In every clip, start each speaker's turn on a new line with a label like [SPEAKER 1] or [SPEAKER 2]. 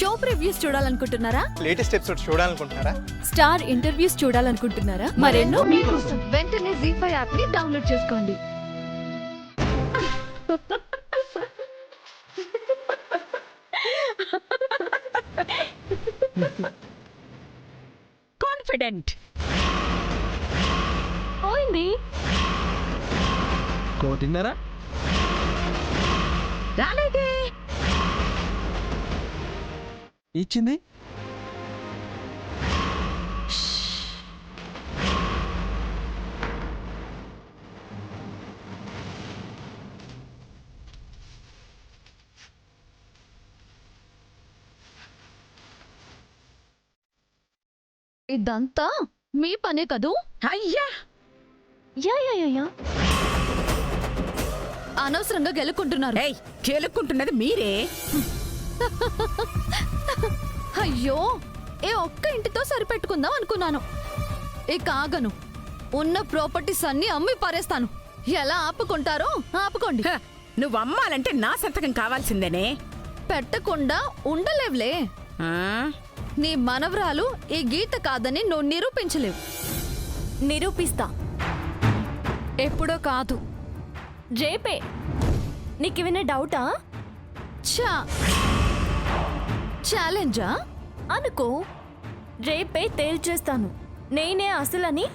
[SPEAKER 1] Show previews చూడాలనుకుంటున్నారా?
[SPEAKER 2] Latest episode చూడాలనుకుంటున్నారా?
[SPEAKER 1] Star interviews చూడాలనుకుంటున్నారా? మరెన్నో మీకోసం
[SPEAKER 3] వెంటనే ZEE5 యాప్ ని డౌన్లోడ్ చేసుకోండి.
[SPEAKER 4] కాన్ఫిడెంట్
[SPEAKER 3] పోయింది.
[SPEAKER 5] కోటిన్నరా
[SPEAKER 4] రాలేదే.
[SPEAKER 5] ఇచ్చింది.
[SPEAKER 3] ఇదంతా మీ పనే కదూ?
[SPEAKER 4] అయ్యా
[SPEAKER 3] యా యా యా యా.
[SPEAKER 1] అనవసరంగా గెలుకుంటున్నారు.
[SPEAKER 4] ఏయ్, కేలుక్కుంటున్నది మీరే.
[SPEAKER 1] అయ్యో, ఒక్క ఇంటితో సరిపెట్టుకుందాం అనుకున్నాను. ఇక ఆగను. ఉన్న ప్రాపర్టీస్ అన్ని అమ్మి పారేస్తాను. ఎలా ఆపుకుంటారో ఆపుకోండి.
[SPEAKER 4] హ, నువ్వు అమ్మాలంటే నా సంతకం కావాల్సిందేనే.
[SPEAKER 1] పెట్టకుండా ఉండలేవులే.
[SPEAKER 4] ఆ?
[SPEAKER 1] నీ మనవరాలు ఈ గీత కాదని నువ్వు నిరూపించలేవు.
[SPEAKER 6] నిరూపిస్తా. ఎప్పుడో కాదు, రేపే. నీకేమైనా డౌటా?
[SPEAKER 1] ఛాలెంజా
[SPEAKER 6] అనుకో. రేపే తేల్చేస్తాను. నేనే అసలని,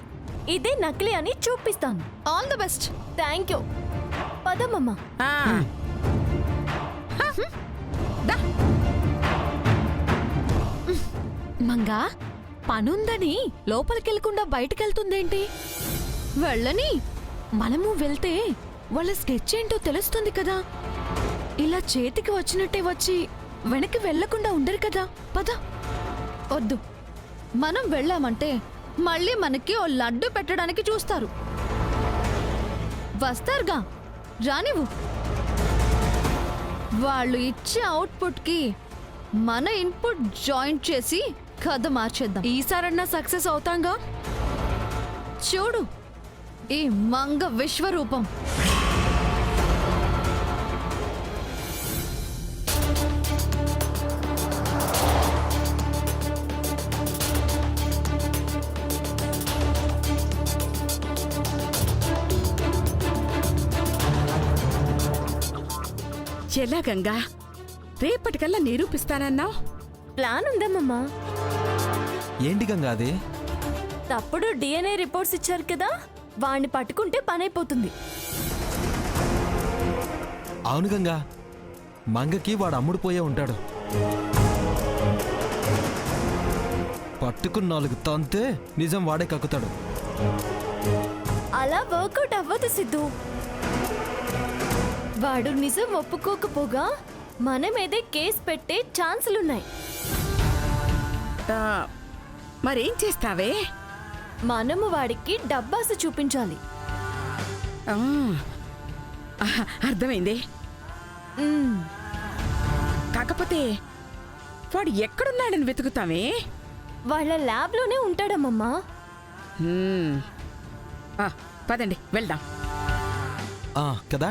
[SPEAKER 6] ఇదే నకిలీ అని చూపిస్తాను.
[SPEAKER 1] All the best.
[SPEAKER 6] Thank you. పదమ్మమ్మ.
[SPEAKER 4] ఆ. హ, దా.
[SPEAKER 1] మంగా పనుందని లోపలికెళ్ళకుండా బయటకెళ్తుందేంటి? వెళ్ళని. మనము వెళ్తే వాళ్ళ స్కెచ్ ఏంటో తెలుస్తుంది కదా. ఇలా చేతికి వచ్చినట్టే వచ్చి వెనక్కి వెళ్లకుండా ఉండరు కదా. పద. వద్దు, మనం వెళ్ళామంటే మళ్ళీ మనకి ఓ లడ్డు పెట్టడానికి చూస్తారు. వస్తారుగా, రానివ్వు. వాళ్ళు ఇచ్చే అవుట్పుట్కి మన ఇన్పుట్ జాయింట్ చేసి కథ మార్చేద్దాం. ఈసారన్నా సక్సెస్ అవుతాంగా. చూడు ఈ మంగ విశ్వరూపం.
[SPEAKER 4] ఎలా గంగా, రేపటికల్లా నిరూపిస్తానన్నావు?
[SPEAKER 6] ప్లాన్ ఉందమ్మమ్మా.
[SPEAKER 5] ఏంటి గంగా అది?
[SPEAKER 6] తప్పుడు DNA రిపోర్ట్స్ ఇచ్చారు కదా, వాణ్ణి పట్టుకుంటే పనైపోతుంది.
[SPEAKER 5] అవును గంగా, మంగకి వాడు అమ్ముడు పోయే ఉంటాడు. పట్టుకున్న 4 తంతే నిజం వాడే కక్కుతాడు.
[SPEAKER 6] అలా వర్కౌట్ అవ్వదు సిద్ధు. వాడు నిజం ఒప్పుకోకపోగా మన మీదే కేసు పెట్టే ఛాన్సులున్నాయి.
[SPEAKER 4] ఆ, మరేం చేస్తావే?
[SPEAKER 6] మనము వాడికి డబ్బాసు చూపించాలి.
[SPEAKER 4] ఆ, అర్థమైంది. కాకపోతే వాడు ఎక్కడున్నాడని వెతుకుతావే?
[SPEAKER 6] వాళ్ళ ల్యాబ్లోనే ఉంటాడమ్మమ్మా.
[SPEAKER 4] పదండి వెళ్దాం.
[SPEAKER 5] కదా.